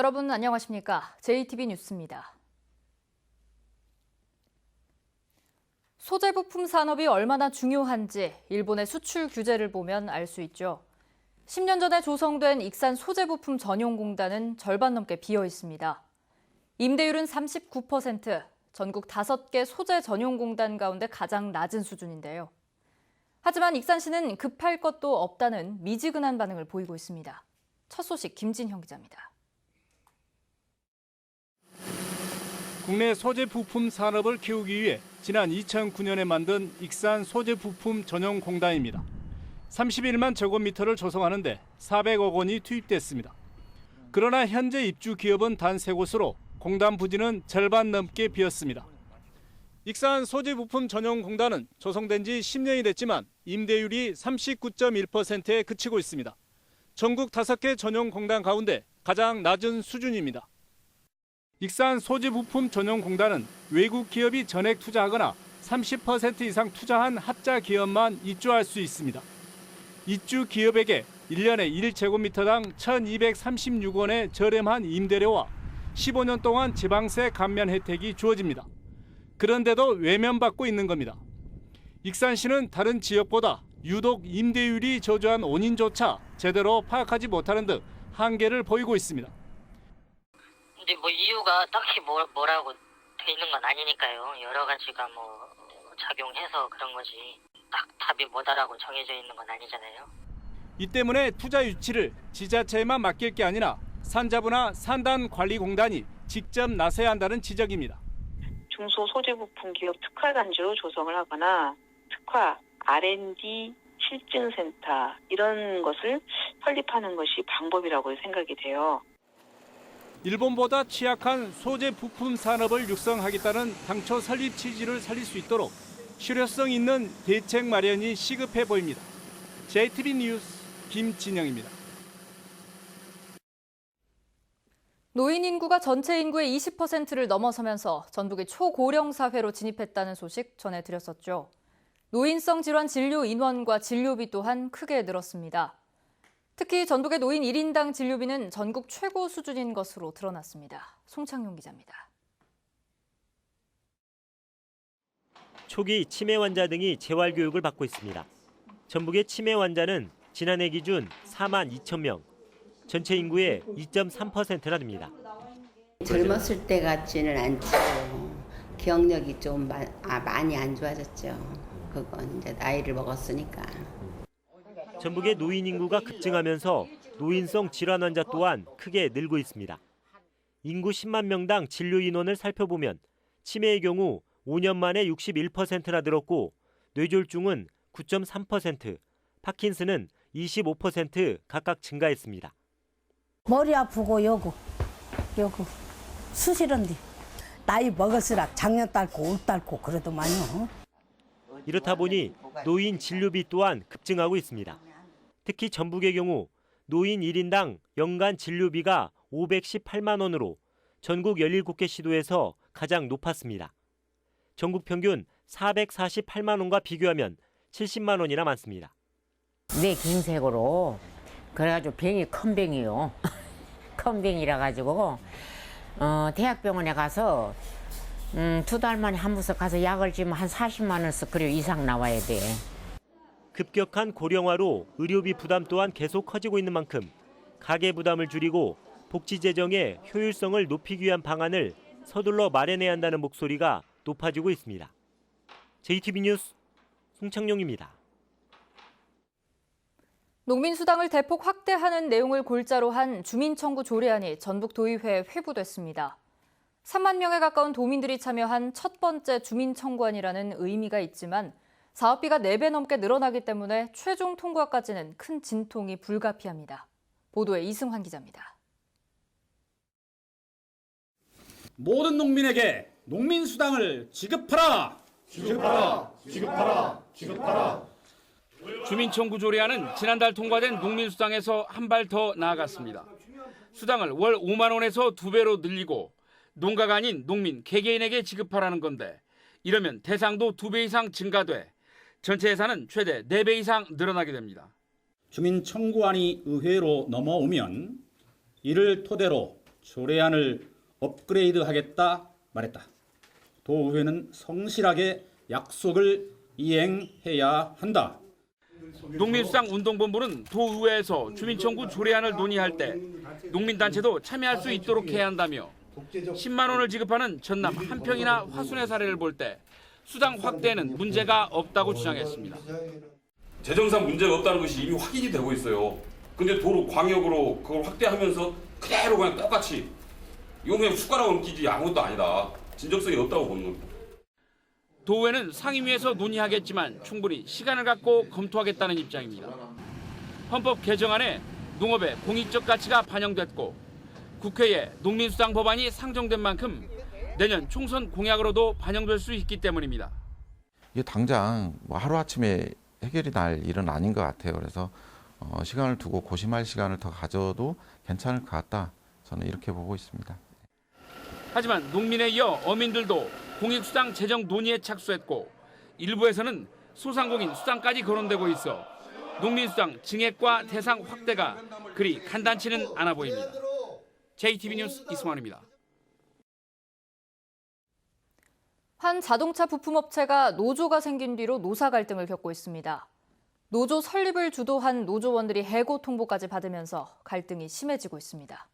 여러분 안녕하십니까? JTB 뉴스입니다. 소재 부품 산업이 얼마나 중요한지 일본의 수출 규제를 보면 알 수 있죠. 10년 전에 조성된 익산 소재 부품 전용공단은 절반 넘게 비어 있습니다. 임대율은 39%, 전국 5개 소재 전용공단 가운데 가장 낮은 수준인데요. 하지만 익산시는 급할 것도 없다는 미지근한 반응을 보이고 있습니다. 첫 소식 김진형 기자입니다. 국내 소재 부품 산업을 키우기 위해 지난 2009년에 만든 익산 소재 부품 전용 공단입니다. 31만 제곱미터를 조성하는데 400억 원이 투입됐습니다. 그러나 현재 입주 기업은 단 3곳으로 공단 부지는 절반 넘게 비었습니다. 익산 소재 부품 전용 공단은 조성된 지 10년이 됐지만 임대율이 39.1%에 그치고 있습니다. 전국 5개 전용 공단 가운데 가장 낮은 수준입니다. 익산 소재 부품 전용 공단은 외국 기업이 전액 투자하거나 30% 이상 투자한 합자 기업만 입주할 수 있습니다. 입주 기업에게 1년에 1제곱미터당 1,236원의 저렴한 임대료와 15년 동안 지방세 감면 혜택이 주어집니다. 그런데도 외면받고 있는 겁니다. 익산시는 다른 지역보다 유독 임대율이 저조한 원인조차 제대로 파악하지 못하는 등 한계를 보이고 있습니다. 근데 이유가 딱히 뭐라고 돼 있는 건 아니니까요. 여러 가지가 작용해서 그런 거지. 딱 답이 뭐다라고 정해져 있는 건 아니잖아요. 이 때문에 투자 유치를 지자체에만 맡길 게 아니라 산자부나 산단관리공단이 직접 나서야 한다는 지적입니다. 중소소재부품 기업 특화 단지로 조성을 하거나 특화, R&D, 실증센터 이런 것을 설립하는 것이 방법이라고 생각이 돼요. 일본보다 취약한 소재 부품 산업을 육성하겠다는 당초 설립 취지를 살릴 수 있도록 실효성 있는 대책 마련이 시급해 보입니다. JTB 뉴스 김진영입니다. 노인 인구가 전체 인구의 20%를 넘어서면서 전국이 초고령 사회로 진입했다는 소식 전해드렸었죠. 노인성 질환 진료 인원과 진료비 또한 크게 늘었습니다. 특히 전북의 노인 1인당 진료비는 전국 최고 수준인 것으로 드러났습니다. 송창용 기자입니다. 초기 치매 환자 등이 재활교육을 받고 있습니다. 전북의 치매 환자는 지난해 기준 4만 2천 명, 전체 인구의 2.3%나 됩니다. 젊었을 때 같지는 않죠. 기억력이 좀 많이 안 좋아졌죠. 그건 이제 나이를 먹었으니까. 전북의 노인 인구가 급증하면서 노인성 질환 환자 또한 크게 늘고 있습니다. 인구 10만 명당 진료 인원을 살펴보면 치매의 경우 5년 만에 61%나 늘었고 뇌졸중은 9.3%, 파킨슨은 25% 각각 증가했습니다. 머리 아프고 요구 수시런데 나이 먹을수록 작년 닳고 올 닳고 그러더만요. 이렇다 보니 노인 진료비 또한 급증하고 있습니다. 특히 전북의 경우 노인 1인당 연간 진료비가 518만 원으로 전국 17개 시도에서 가장 높았습니다. 전국 평균 448만 원과 비교하면 70만 원이나 많습니다. 뇌 긴색으로 그래가지고 병이 큰 병이요. 큰 병이라 가지고 대학병원에 가서 2달 만에 한 번씩 가서 약을 지면 한 40만 원씩 그리고 이상 나와야 돼. 급격한 고령화로 의료비 부담 또한 계속 커지고 있는 만큼 가계 부담을 줄이고 복지 재정의 효율성을 높이기 위한 방안을 서둘러 마련해야 한다는 목소리가 높아지고 있습니다. JTB 뉴스 송창용입니다. 농민수당을 대폭 확대하는 내용을 골자로 한 주민청구 조례안이 전북도의회에 회부됐습니다. 3만 명에 가까운 도민들이 참여한 첫 번째 주민청구안이라는 의미가 있지만 사업비가 4배 넘게 늘어나기 때문에 최종 통과까지는 큰 진통이 불가피합니다. 보도에 이승환 기자입니다. 모든 농민에게 농민수당을 지급하라! 지급하라! 지급하라! 지급하라! 주민청구 조례안은 지난달 통과된 농민수당에서 한 발 더 나아갔습니다. 수당을 월 5만 원에서 2배로 늘리고 농가가 아닌 농민 개개인에게 지급하라는 건데 이러면 대상도 2배 이상 증가돼 전체 예산은 최대 4배 이상 늘어나게 됩니다. 주민청구안이 의회로 넘어오면 이를 토대로 조례안을 업그레이드하겠다 말했다. 도의회는 성실하게 약속을 이행해야 한다. 농민수당운동본부는 도의회에서 주민청구 조례안을 논의할 때 농민단체도 참여할 수 있도록 해야 한다며 10만 원을 지급하는 전남 한평이나 화순의 사례를 볼 때 수당 확대에는 문제가 없다고 주장했습니다. 재정상 문제가 없다는 것이 이미 확인이 되고 있어요. 근데 도로 광역으로 그걸 확대하면서 그대로 그냥 똑같이 이건 그냥 숟가락으로 옮기지 아무것도 아니다. 진정성이 없다고 보는 겁니다. 도의회는 상임위에서 논의하겠지만 충분히 시간을 갖고 검토하겠다는 입장입니다. 헌법 개정안에 농업의 공익적 가치가 반영됐고 국회에 농민수당 법안이 상정된 만큼 내년 총선 공약으로도 반영될 수 있기 때문입니다. 이게 당장 뭐 하루아침에 해결이 날 일은 아닌 것 같아요. 그래서 시간을 두고 고심할 시간을 더 가져도 괜찮을 것 같다. 저는 이렇게 보고 있습니다. 하지만 농민에 이어 어민들도 공익수당 제정 논의에 착수했고 일부에서는 소상공인 수당까지 거론되고 있어 농민수당 증액과 대상 확대가 그리 간단치는 않아 보입니다. JTB 뉴스 이승환입니다. 한 자동차 부품업체가 노조가 생긴 뒤로 노사 갈등을 겪고 있습니다. 노조 설립을 주도한 노조원들이 해고 통보까지 받으면서 갈등이 심해지고 있습니다.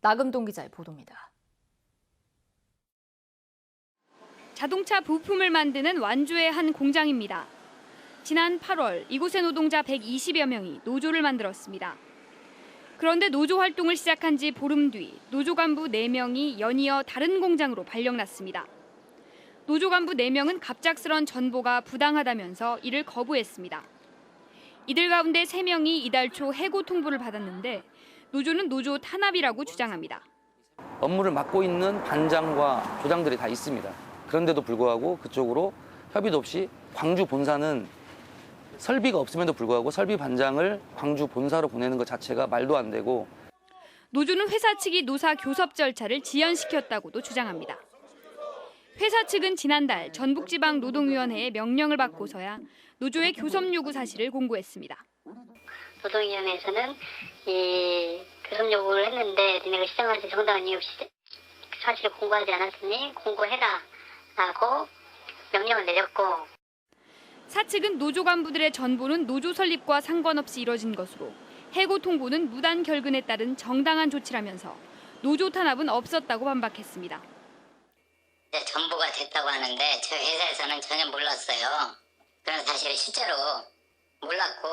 나금동 기자의 보도입니다. 자동차 부품을 만드는 완주의 한 공장입니다. 지난 8월 이곳의 노동자 120여 명이 노조를 만들었습니다. 그런데 노조 활동을 시작한 지 보름 뒤 노조 간부 4명이 연이어 다른 공장으로 발령났습니다. 노조 간부 4명은 갑작스런 전보가 부당하다면서 이를 거부했습니다. 이들 가운데 3명이 이달 초 해고 통보를 받았는데 노조는 노조 탄압이라고 주장합니다. 업무를 맡고 있는 반장과 조장들이 다 있습니다. 그런데도 불구하고 그쪽으로 협의도 없이 광주 본사는 설비가 없음에도 불구하고 설비 반장을 광주 본사로 보내는 것 자체가 말도 안 되고 노조는 회사 측이 노사 교섭 절차를 지연시켰다고도 주장합니다. 회사 측은 지난달 전북지방노동위원회의 명령을 받고서야 노조의 교섭 요구 사실을 공고했습니다. 노동위원회에서는 이 교섭 요구를 했는데 니네가 시정할 때 정당한 이유 없이 사실을 공고하지 않았으니 공고해라 라고 명령을 내렸고 사측은 노조 간부들의 전보는 노조 설립과 상관없이 이뤄진 것으로 해고 통보는 무단 결근에 따른 정당한 조치라면서 노조 탄압은 없었다고 반박했습니다. 전보가 됐다고 하는데 저희 회사에서는 전혀 몰랐어요. 그런 사실을 실제로 몰랐고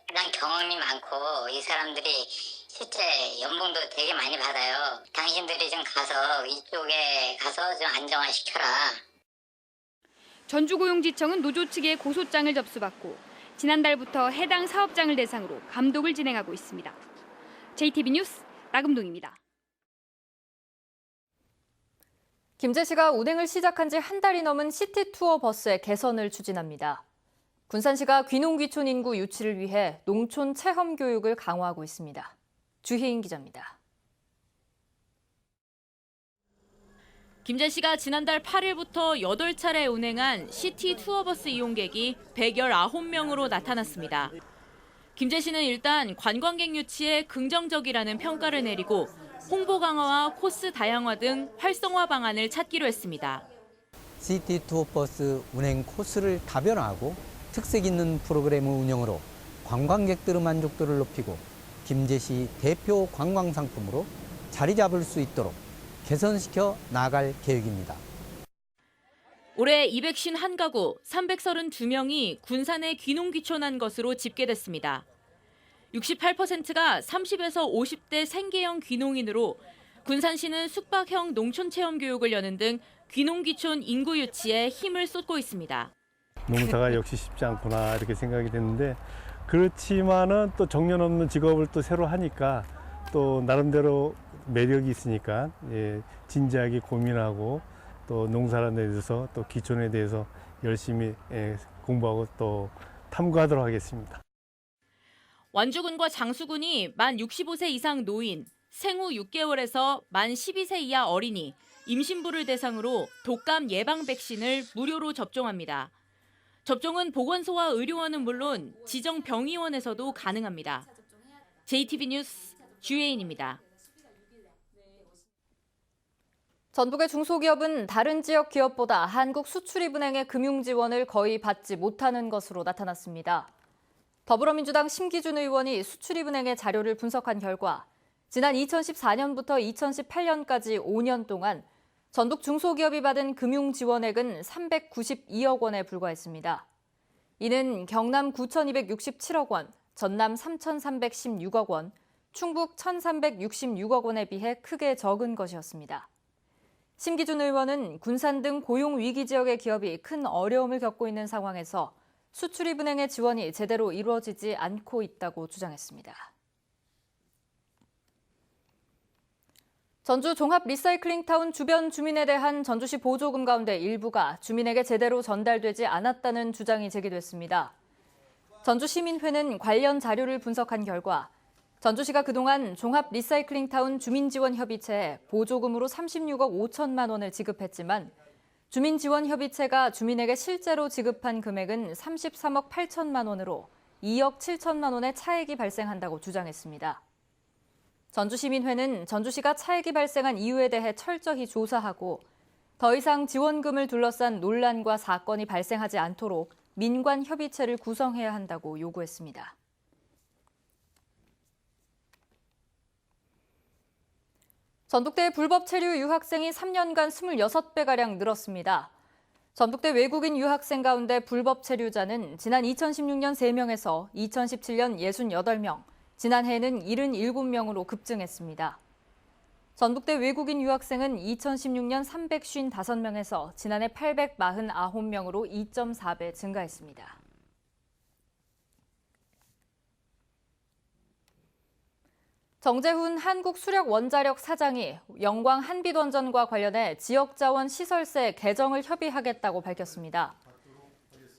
그냥 경험이 많고 이 사람들이 실제 연봉도 되게 많이 받아요. 당신들이 좀 가서 이쪽에 가서 좀 안정화시켜라. 전주고용지청은 노조 측의 고소장을 접수받고 지난달부터 해당 사업장을 대상으로 감독을 진행하고 있습니다. JTB 뉴스 나금동입니다. 김제시가 운행을 시작한 지 한 달이 넘은 시티투어 버스의 개선을 추진합니다. 군산시가 귀농귀촌 인구 유치를 위해 농촌 체험 교육을 강화하고 있습니다. 주희인 기자입니다. 김제시가 지난달 8일부터 8차례 운행한 시티 투어버스 이용객이 119명으로 나타났습니다. 김제시는 일단 관광객 유치에 긍정적이라는 평가를 내리고 홍보 강화와 코스 다양화 등 활성화 방안을 찾기로 했습니다. 시티 투어버스 운행 코스를 다변화하고 특색 있는 프로그램 운영으로 관광객들의 만족도를 높이고 김제시 대표 관광 상품으로 자리 잡을 수 있도록 개선시켜 나갈 계획입니다. 올해 251가구 332명이 군산에 귀농귀촌한 것으로 집계됐습니다. 68%가 30에서 50대 생계형 귀농인으로 군산시는 숙박형 농촌체험 교육을 여는 등 귀농귀촌 인구 유치에 힘을 쏟고 있습니다. 농사가 역시 쉽지 않구나 이렇게 생각이 됐는데 그렇지만은 또 정년 없는 직업을 또 새로 하니까 또 나름대로 매력이 있으니까 진지하게 고민하고 또 농사에 대해서 또 기촌에 대해서 열심히 공부하고 또 탐구하도록 하겠습니다. 완주군과 장수군이 만 65세 이상 노인, 생후 6개월에서 만 12세 이하 어린이, 임신부를 대상으로 독감 예방 백신을 무료로 접종합니다. 접종은 보건소와 의료원은 물론 지정 병의원에서도 가능합니다. JTB 뉴스 주혜인입니다. 전북의 중소기업은 다른 지역 기업보다 한국수출입은행의 금융 지원을 거의 받지 못하는 것으로 나타났습니다. 더불어민주당 심기준 의원이 수출입은행의 자료를 분석한 결과 지난 2014년부터 2018년까지 5년 동안 전북 중소기업이 받은 금융 지원액은 392억 원에 불과했습니다. 이는 경남 9,267억 원, 전남 3,316억 원, 충북 1,366억 원에 비해 크게 적은 것이었습니다. 심기준 의원은 군산 등 고용 위기 지역의 기업이 큰 어려움을 겪고 있는 상황에서 수출입은행의 지원이 제대로 이루어지지 않고 있다고 주장했습니다. 전주 종합 리사이클링타운 주변 주민에 대한 전주시 보조금 가운데 일부가 주민에게 제대로 전달되지 않았다는 주장이 제기됐습니다. 전주시민회는 관련 자료를 분석한 결과 전주시가 그동안 종합 리사이클링타운 주민지원협의체에 보조금으로 36억 5천만 원을 지급했지만 주민지원협의체가 주민에게 실제로 지급한 금액은 33억 8천만 원으로 2억 7천만 원의 차액이 발생한다고 주장했습니다. 전주시민회는 전주시가 차액이 발생한 이유에 대해 철저히 조사하고 더 이상 지원금을 둘러싼 논란과 사건이 발생하지 않도록 민관협의체를 구성해야 한다고 요구했습니다. 전북대 불법 체류 유학생이 3년간 26배가량 늘었습니다. 전북대 외국인 유학생 가운데 불법 체류자는 지난 2016년 3명에서 2017년 68명, 지난해에는 77명으로 급증했습니다. 전북대 외국인 유학생은 2016년 355명에서 지난해 849명으로 2.4배 증가했습니다. 정재훈 한국수력원자력 사장이 영광 한빛원전과 관련해 지역자원 시설세 개정을 협의하겠다고 밝혔습니다.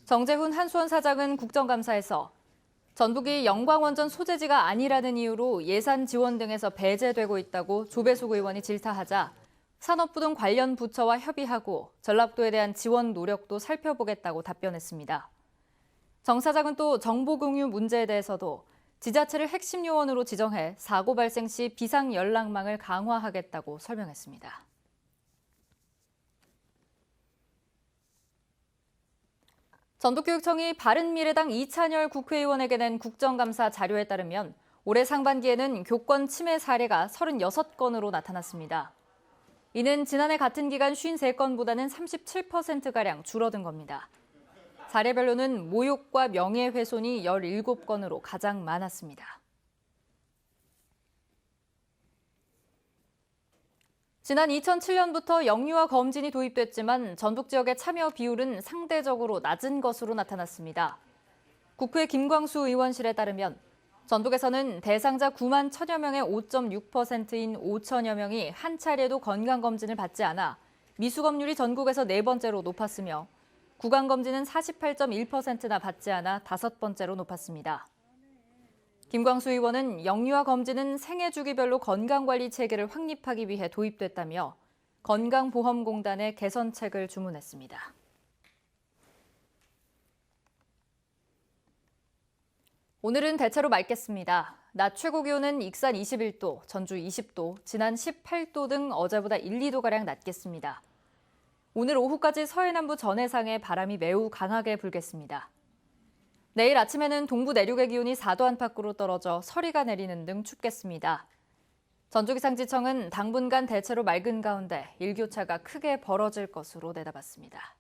정재훈 한수원 사장은 국정감사에서 전북이 영광원전 소재지가 아니라는 이유로 예산 지원 등에서 배제되고 있다고 조배숙 의원이 질타하자 산업부 등 관련 부처와 협의하고 전라북도에 대한 지원 노력도 살펴보겠다고 답변했습니다. 정 사장은 또 정보 공유 문제에 대해서도 지자체를 핵심 요원으로 지정해 사고 발생 시 비상 연락망을 강화하겠다고 설명했습니다. 전북교육청이 바른미래당 이찬열 국회의원에게 낸 국정감사 자료에 따르면 올해 상반기에는 교권 침해 사례가 36건으로 나타났습니다. 이는 지난해 같은 기간 53건보다는 37%가량 줄어든 겁니다. 사례별로는 모욕과 명예훼손이 17건으로 가장 많았습니다. 지난 2007년부터 영유아 검진이 도입됐지만 전북 지역의 참여 비율은 상대적으로 낮은 것으로 나타났습니다. 국회 김광수 의원실에 따르면 전북에서는 대상자 9만 1천여 명의 5.6%인 5천여 명이 한 차례도 건강검진을 받지 않아 미수검률이 전국에서 4번째로 높았으며 구강검진은 48.1%나 받지 않아 5번째로 높았습니다. 김광수 의원은 영유아 검진은 생애 주기별로 건강관리 체계를 확립하기 위해 도입됐다며 건강보험공단에 개선책을 주문했습니다. 오늘은 대체로 맑겠습니다. 낮 최고 기온은 익산 21도, 전주 20도, 진안 18도 등 어제보다 1, 2도가량 낮겠습니다. 오늘 오후까지 서해남부 전해상에 바람이 매우 강하게 불겠습니다. 내일 아침에는 동부 내륙의 기온이 4도 안팎으로 떨어져 서리가 내리는 등 춥겠습니다. 전주기상지청은 당분간 대체로 맑은 가운데 일교차가 크게 벌어질 것으로 내다봤습니다.